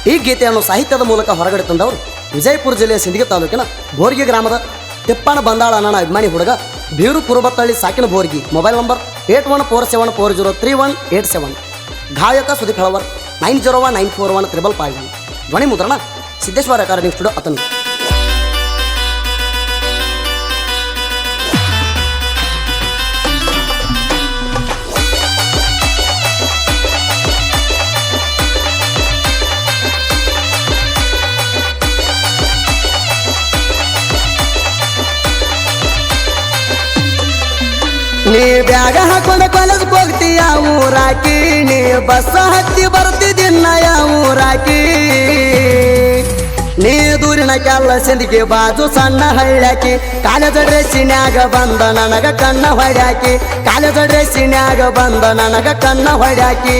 ಈ ಗೀತೆಯನ್ನು ಸಾಹಿತ್ಯದ ಮೂಲಕ ಹೊರಗಡೆ ತಂದವರು ವಿಜಯಪುರ ಜಿಲ್ಲೆಯ ಸಿಂದಗಿ ತಾಲೂಕಿನ ಬೋರ್ಗಿ ಗ್ರಾಮದ ತಿಪ್ಪಣ ಬಂದಾಳ ಅಣ್ಣನ ಅಭಿಮಾನಿ ಹುಡುಗ ಬೀರು ಕುರುಬತ್ತಳ್ಳಿ ಸಾಕಿನ ಬೋರ್ಗಿ. Mobile number 8147403187. ಗಾಯಕ ಸುದೀಪ್ ಹೆಳವರ್ 90194155. ಧ್ವನಿ ಮುದ್ರಣ ಸಿದ್ದೇಶ್ವರ ರೆಕಾರ್ಡಿಂಗ್ ಸ್ಟುಡಿಯೋ ಅತನಿ. ನೀ ಬ್ಯಾಗ ಹಾಕೊಂಡ ಕಾಲೇಜ್ ಹೋಗ್ತೀಯ ಊರಾಕಿ, ನೀ ಬಸ್ ಹತ್ತಿ ಬರ್ತಿದ್ದಿನ್ನ ಊರಾಕಿ. ನೀ ದೂರಿನ ಕೆಲ್ಲ ಸಿಂದಗಿ ಬಾಜು ಸಣ್ಣ ಹಳ್ಳ್ಯಾಕಿ, ಕಾಲೇಜ್ ಡ್ರೆಸ್ಸಿನ್ಯಾಗ ಬಂದ ನನಗ ಕಣ್ಣ ಹೊಡ್ಯಾಕಿ, ಕಾಲೇಜ್ ಡ್ರೆಸ್ಸಿನ್ಯಾಗ ಬಂದ ನನಗ ಕಣ್ಣ ಹೊಡ್ಯಾಕಿ.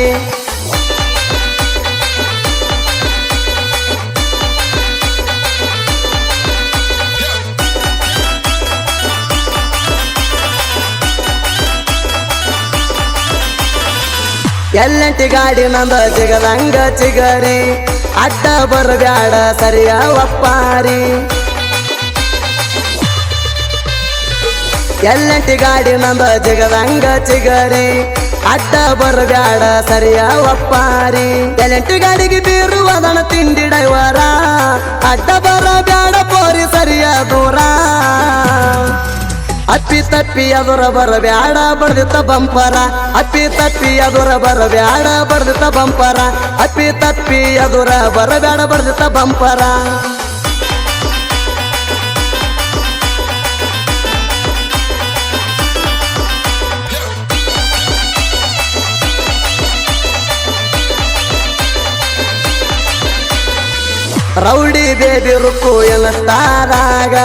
ಎಲ್ಲಂಟಿ ಗಾಡಿ ನಂದ ಜಿಗದಂಗ ಚಿಗರಿ, ಅಡ್ಡ ಬರಬ್ಯಾಡ ಸರಿಯ ಒಪ್ಪಾರಿ. ಎಲ್ಲಂಟಿ ಗಾಡಿ ನಂದ ಜಿಗದಂಗ ಚಿಗರಿ, ಅಡ್ಡ ಬರಬ್ಯಾಡ ಸರಿಯ ಒಪ್ಪಾರಿ. ಎಲ್ಲಂಟಿ ಗಾಡಿಗೆ ಬೀರುವದನ ತಿಂಡಿ ಡೈವರ, ಅಡ್ಡ ಬರಬ್ಯಾಡ ಪೋರಿ ಸರಿಯ ದೂರ. ಅಪ್ಪಿ ತಪ್ಪಿ ಎದುರ ಬರಬ್ಯಾಡ ಬಡ್ದಿತ್ತ ಬಂಪರ, ಅಪ್ಪಿ ತಪ್ಪಿ ಎದುರ ಬರಬ್ಯಾಡ ಬಡ್ದಿತ್ತ ಬಂಪರ, ಅಪ್ಪಿ ತಪ್ಪಿ ಎದುರ ಬರಬ್ಯಾಡ ಬಡ್ದಿತ್ತ ಬಂಪರ. ರೌಡಿ ಬೇಬಿ ರುಕ್ಕು ಎನ್ನಸ್ತಾರಾಗ,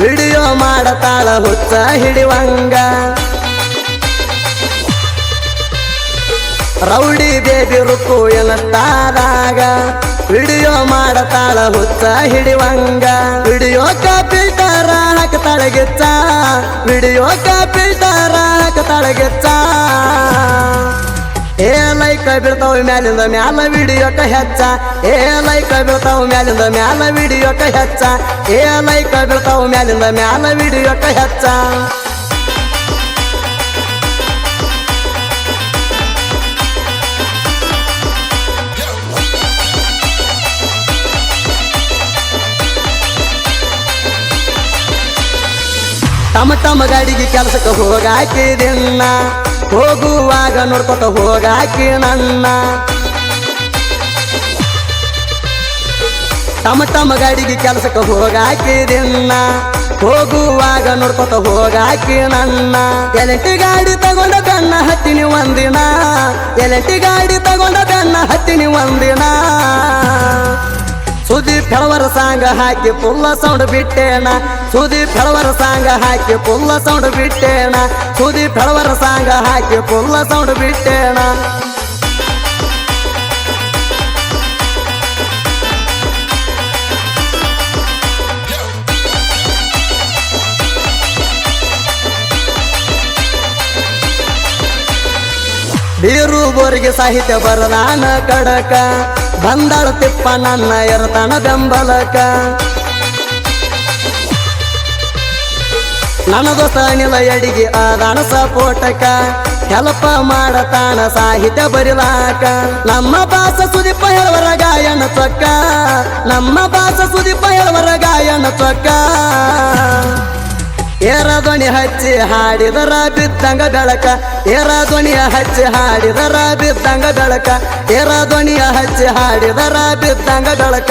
ವಿಡಿಯೋ ಮಾಡತಾಳ ಹುಚ್ಚ ಹಿಡಿವಂಗ. ರೌಡಿ ಬೇಬಿ ರುಕ್ಕು ಎನ್ನಸ್ತಾರಾಗ, ವಿಡಿಯೋ ಮಾಡತಾಳ ಹುಚ್ಚ ಹಿಡಿವಂಗ. ವಿಡಿಯೋಕ ಫಿಲ್ಟರ ಹಾಕತಾಳಗೆಚ್ಚ, ವಿಡಿಯೋಕ ಫಿಲ್ಟರ ಹಾಕತಾಳಗೆಚ್ಚ. ಏ ಲೈಕ ಬೀಳ್ತಾವ ಮ್ಯಾಲಿಂದ ಮ್ಯಾಲ ವಿಡಿಯೋಕ ಹೆಚ್ಚ, ಏ ಲೈಕ ಬೀಳ್ತಾವ ಮ್ಯಾಲಿಂದ ಮ್ಯಾಲ ವಿಡಿಯೋಕ ಹೆಚ್ಚ, ಏ ಲೈಕ ಬೀಳ್ತಾವ ಮ್ಯಾಲಿಂದ ಮ್ಯಾಲ ವಿಡಿಯೋಕ ಹೆಚ್ಚ. ತಮ್ಮ ತಮ್ಮ ಗಾಡಿಗೆ ಕೆಲಸಕ್ಕೆ ಹೋಗಾಕಿದಿನ್ನ, ಹೋಗುವಾಗ ನೋಡ್ಕೊತ ಹೋಗಾಕಿ ನನ್ನ. ತಮ್ಮ ತಮ್ಮ ಗಾಡಿಗೆ ಕೆಲಸಕ್ಕೆ ಹೋಗಾಕಿದಿನ್ನ, ಹೋಗುವಾಗ ನೋಡ್ಕೊತ ಹೋಗಾಕಿ ನನ್ನ. ಎಲೆಂಟಿ ಗಾಡಿ ತಗೊಂಡ ಬೆನ್ನ ಹತ್ತಿನಿ ಒಂದಿನ, ಎಲೆಂಟಿ ಗಾಡಿ ತಗೊಂಡ ಬೆನ್ನ ಹತ್ತಿನಿ ಒಂದಿನ. ಸುದೀಪ್ ಹೆಳವರ ಸಾಂಗ ಹಾಕಿ ಪುಲ್ಲ ಸೌಂಡ್ ಬಿಟ್ಟೇಣ, ಸುದೀಪ್ ಹೆಳವರ ಸಾಂಗ ಹಾಕಿ ಪುಲ್ಲ ಸೌಂಡ್ ಬಿಟ್ಟೇಣ, ಸುದೀಪ್ ಹೆಳವರ ಸಾಂಗ ಹಾಕಿ ಪುಲ್ಲ ಸೌಂಡ್ ಬಿಟ್ಟೇಣ. ಬೀರು ಬೋರಿಗೆ ಸಾಹಿತ್ಯ ಬರದಾನ ಕಡಕ, ಬಂದಾಳ ತಿಪ್ಪ ನನ್ನ ಎರತನ ಬೆಂಬಲಕ. ನನ್ನ ದೋಸ್ತ ಅನಿಲ ಎಡಿಗೆ ಆದಾನ ಸಪೋಟಕ, ಹೆಲ್ಪ ಮಾಡತಾನ ಸಾಹಿತ್ಯ ಬರಿಲಾಕ. ನಮ್ಮ ಬಾಸ ಸುದೀಪ ಹೆಳವರ ಗಾಯನ ಚೊಕ್ಕ, ನಮ್ಮ ಬಾಸ ಸುದೀಪ ಹೆಳವರ ಗಾಯನ ಚೊಕ್ಕ. ಏರ ಧ್ವನಿ ಹಚ್ಚಿ ಹಾಡಿದರ ಬಿದ್ದಂಗ ಬೆಳಕ, ಏರ ಧ್ವನಿಯ ಹಚ್ಚಿ ಹಾಡಿದರ ಬಿದ್ದಂಗ ಬೆಳಕ, ಏರ ಧ್ವನಿಯ ಹಚ್ಚಿ ಹಾಡಿದರ ಬಿದ್ದಂಗ ಬೆಳಕ.